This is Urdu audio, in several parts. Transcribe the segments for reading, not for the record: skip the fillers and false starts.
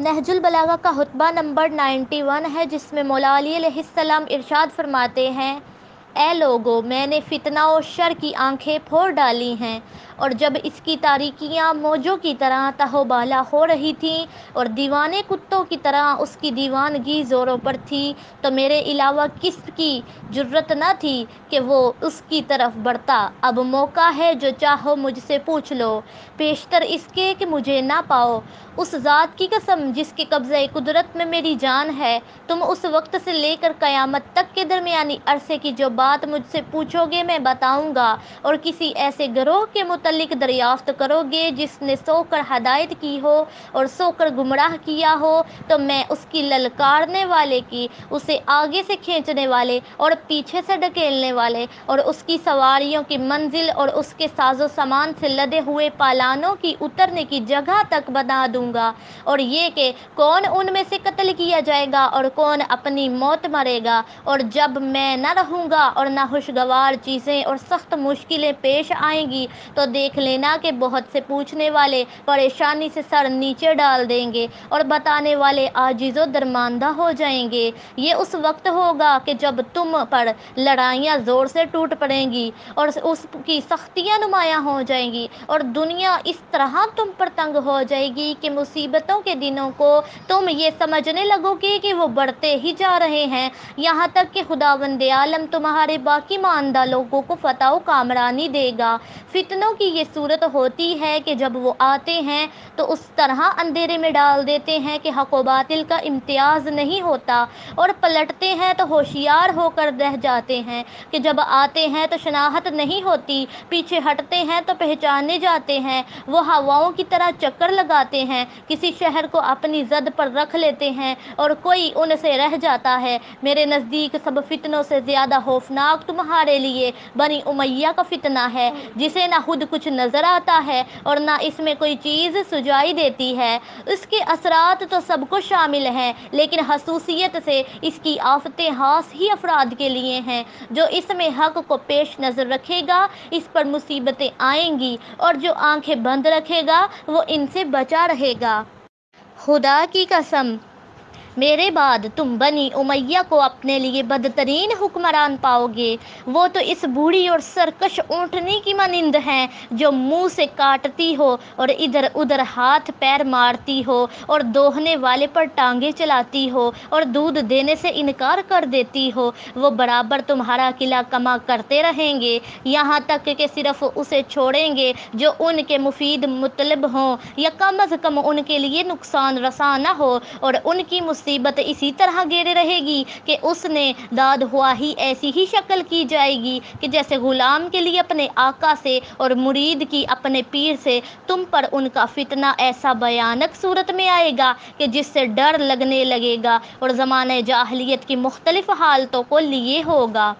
نہج البلاغہ کا خطبہ نمبر 91 ہے، جس میں مولا علی علیہ السلام ارشاد فرماتے ہیں: اے لوگو، میں نے فتنہ و شر کی آنکھیں پھوڑ ڈالی ہیں، اور جب اس کی تاریکیاں موجوں کی طرح تہو بالا ہو رہی تھیں اور دیوانے کتوں کی طرح اس کی دیوانگی زوروں پر تھی، تو میرے علاوہ کس کی جرأت نہ تھی کہ وہ اس کی طرف بڑھتا۔ اب موقع ہے، جو چاہو مجھ سے پوچھ لو، پیشتر اس کے کہ مجھے نہ پاؤ۔ اس ذات کی قسم جس کے قبضہ قدرت میں میری جان ہے، تم اس وقت سے لے کر قیامت تک کے درمیانی عرصے کی جو بات مجھ سے پوچھو گے میں بتاؤں گا، اور کسی ایسے گروہ کے متعلق دریافت کرو گے جس نے سو کر ہدایت کی ہو اور سو کر گمراہ کیا ہو، تو میں اس کی للکارنے والے کی، اسے آگے سے کھینچنے والے اور پیچھے سے ڈھکیلنے والے، اور اس کی سواریوں کی منزل اور اس کے ساز و سامان سے لدے ہوئے پالانوں کی اترنے کی جگہ تک بتا دوں گا، اور یہ کہ کون ان میں سے قتل کیا جائے گا اور کون اپنی موت مرے گا۔ اور جب میں نہ رہوں گا اور نہ خوشگوار چیزیں اور سخت مشکلیں پیش آئیں گی، تو دیکھ لینا کہ بہت سے پوچھنے والے پریشانی سے سر نیچے ڈال دیں گے اور بتانے والے عاجز و درماندہ ہو جائیں گے۔ یہ اس وقت ہوگا کہ جب تم پر لڑائیاں زور سے ٹوٹ پڑیں گی اور اس کی سختیاں نمایاں ہو جائیں گی، اور دنیا اس طرح تم پر تنگ ہو جائے گی کہ مصیبتوں کے دنوں کو تم یہ سمجھنے لگو گے کہ وہ بڑھتے ہی جا رہے ہیں، یہاں تک کہ خداوند عالم تمہارے باقی ماندہ لوگوں کو فتح و کامرانی دے گا۔ فتنوں کی یہ صورت ہوتی ہے کہ جب وہ آتے ہیں تو اس طرح اندھیرے میں ڈال دیتے ہیں کہ حق و باطل کا امتیاز نہیں ہوتا، اور پلٹتے ہیں تو ہوشیار ہو کر رہ جاتے ہیں کہ جب آتے ہیں تو شناخت نہیں ہوتی، پیچھے ہٹتے ہیں تو پہچانے جاتے ہیں۔ وہ ہواؤں کی طرح چکر لگاتے ہیں، کسی شہر کو اپنی زد پر رکھ لیتے ہیں اور کوئی ان سے رہ جاتا ہے۔ میرے نزدیک سب فتنوں سے زیادہ خوفناک تمہارے لیے بنی امیہ کا فتنہ ہے، جسے نہ خود کچھ نظر آتا ہے اور نہ اس میں کوئی چیز سجائی دیتی ہے۔ اس کے اثرات تو سب کو شامل ہیں، لیکن خصوصیت سے اس کی آفتیں خاص ہی افراد کے لیے ہیں۔ جو اس میں حق کو پیش نظر رکھے گا، اس پر مصیبتیں آئیں گی، اور جو آنکھیں بند رکھے گا وہ ان سے بچا رہے گا۔ خدا کی قسم، میرے بعد تم بنی امیہ کو اپنے لیے بدترین حکمران پاؤ گے۔ وہ تو اس بوڑھی اور سرکش اونٹنی کی مانند ہیں جو منہ سے کاٹتی ہو اور ادھر ادھر ہاتھ پیر مارتی ہو اور دوہنے والے پر ٹانگیں چلاتی ہو اور دودھ دینے سے انکار کر دیتی ہو۔ وہ برابر تمہارا قلعہ کما کرتے رہیں گے، یہاں تک کہ صرف اسے چھوڑیں گے جو ان کے مفید مطلب ہوں یا کم از کم ان کے لیے نقصان رساں نہ ہو، اور ان کی مصیبت اسی طرح گھیرے رہے گی کہ اس نے داد خواہی ایسی ہی شکل کی جائے گی کہ جیسے غلام کے لیے اپنے آقا سے اور مرید کی اپنے پیر سے۔ تم پر ان کا فتنہ ایسا بھیانک صورت میں آئے گا کہ جس سے ڈر لگنے لگے گا، اور زمانہ جاہلیت کی مختلف حالتوں کو لیے ہوگا۔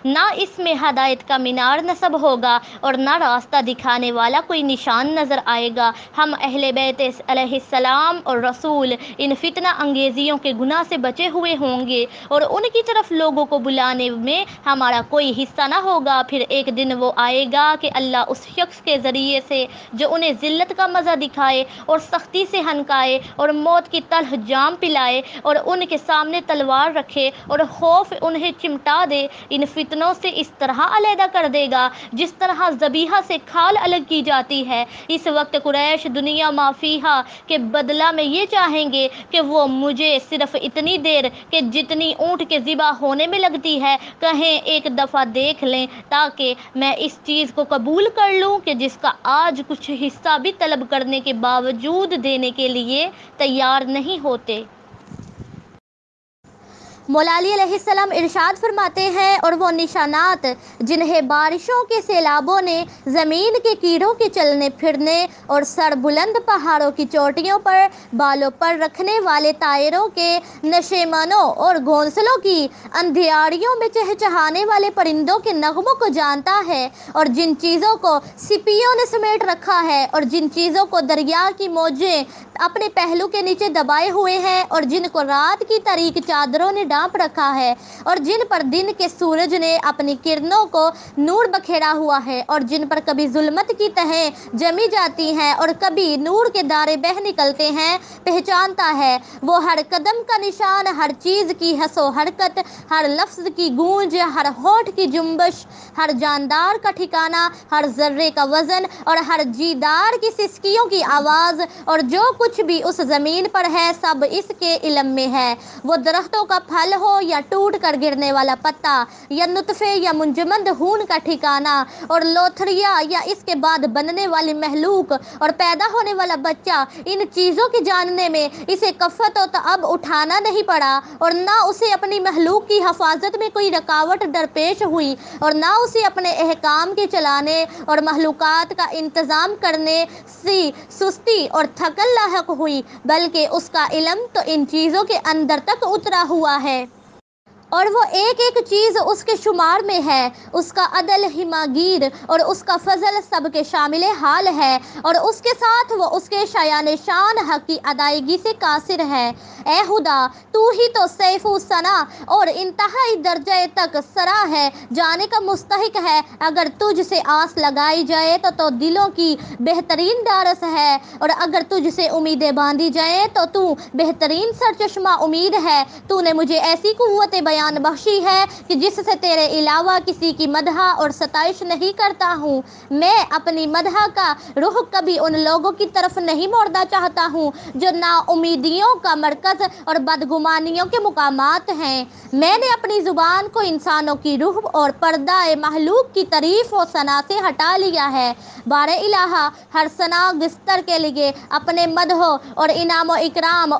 نہ اس میں ہدایت کا مینار نصب ہوگا اور نہ راستہ دکھانے والا کوئی نشان نظر آئے گا۔ ہم اہل بیت علیہ السلام اور رسول ان فتنہ انگیزیوں کے گناہ سے بچے ہوئے ہوں گے، اور ان کی طرف لوگوں کو بلانے میں ہمارا کوئی حصہ نہ ہوگا۔ پھر ایک دن وہ آئے گا کہ اللہ اس شخص کے ذریعے سے جو انہیں ذلت کا مزہ دکھائے اور سختی سے ہنکائے اور موت کی تلخ جام پلائے اور ان کے سامنے تلوار رکھے اور خوف انہیں چمٹا دے، ان فتنوں سے اس طرح علیحدہ کر دے گا جس طرح ذبیحہ سے کھال الگ کی جاتی ہے۔ اس وقت قریش دنیا ما فیہا کے بدلہ میں یہ چاہیں گے کہ وہ مجھے صرف اتنی دیر کہ جتنی اونٹ کے ذبح ہونے میں لگتی ہے کہیں ایک دفعہ دیکھ لیں، تاکہ میں اس چیز کو قبول کر لوں کہ جس کا آج کچھ حصہ بھی طلب کرنے کے باوجود دینے کے لیے تیار نہیں ہوتے۔ مولا علی علیہ السلام ارشاد فرماتے ہیں: اور وہ نشانات جنہیں بارشوں کے سیلابوں نے زمین کے کیڑوں کے چلنے پھرنے اور سر بلند پہاڑوں کی چوٹیوں پر بالوں پر رکھنے والے طائروں کے نشیمنوں اور گھونسلوں کی اندھیاریوں میں چہچہانے والے پرندوں کے نغموں کو جانتا ہے، اور جن چیزوں کو سپیوں نے سمیٹ رکھا ہے، اور جن چیزوں کو دریا کی موجیں اپنے پہلو کے نیچے دبائے ہوئے ہیں، اور جن کو رات کی تاریک چادروں نے ڈھانپ رکھا ہے، اور جن پر دن کے سورج نے اپنی کرنوں کو نور بکھیرا ہوا ہے، اور جن پر کبھی ظلمت کی تہیں جمی جاتی ہیں اور کبھی نور کے دارے بہہ نکلتے ہیں، پہچانتا ہے وہ ہر قدم کا نشان، ہر چیز کی حس و حرکت، ہر لفظ کی گونج، ہر ہونٹ کی جنبش، ہر جاندار کا ٹھکانہ، ہر ذرے کا وزن اور ہر جیدار کی سسکیوں کی آواز، اور جو کچھ بھی اس زمین پر ہے سب اس کے علم میں ہے۔ وہ درختوں کا پھل ہو یا ٹوٹ کر گرنے والا پتا، یا نطفے یا منجمد خون کا ٹھکانہ، اور لوتھڑیا یا اس کے بعد بننے والی مخلوق اور پیدا ہونے والا بچہ، ان چیزوں کے جاننے میں اسے کفت و تعب اٹھانا نہیں پڑا، اور نہ اسے اپنی مخلوق کی حفاظت میں کوئی رکاوٹ درپیش ہوئی، اور نہ اسے اپنے احکام کے چلانے اور مخلوقات کا انتظام کرنے سے سستی اور تھکن لاحق ہوئی، بلکہ اس کا علم تو ان چیزوں کے اندر تک اترا ہوا ہے، اور وہ ایک ایک چیز اس کے شمار میں ہے۔ اس کا عدل ہمہ گیر اور اس کا فضل سب کے شامل حال ہے، اور اس کے ساتھ وہ اس کے شایان شان حق کی ادائیگی سے قاصر ہے۔ اے خدا، تو ہی تو سیف و ثنا اور انتہائی درجے تک سرا ہے، جانے کا مستحق ہے۔ اگر تجھ سے آس لگائی جائے تو دلوں کی بہترین ڈارس ہے، اور اگر تجھ سے امیدیں باندھی جائیں تو بہترین سرچشمہ امید ہے۔ تو نے مجھے ایسی قوت بیان بخشی ہے کہ جس سے تیرے علاوہ کسی کی مدح اور ستائش نہیں کرتا ہوں۔ میں اپنی مدح کا رخ کبھی ان لوگوں کی طرف نہیں موڑنا چاہتا ہوں جو ناامیدیوں کا مرکز اور بدگمانیوں کے مقامات ہیں۔ میں نے اپنی زبان کو انسانوں کی روح اور پردہ مخلوق کی تعریف و ثنا سے ہٹا لیا ہے۔ بار الہ، ہر ثنا گستر کے لیے اپنے مدح اور انعام و اکرام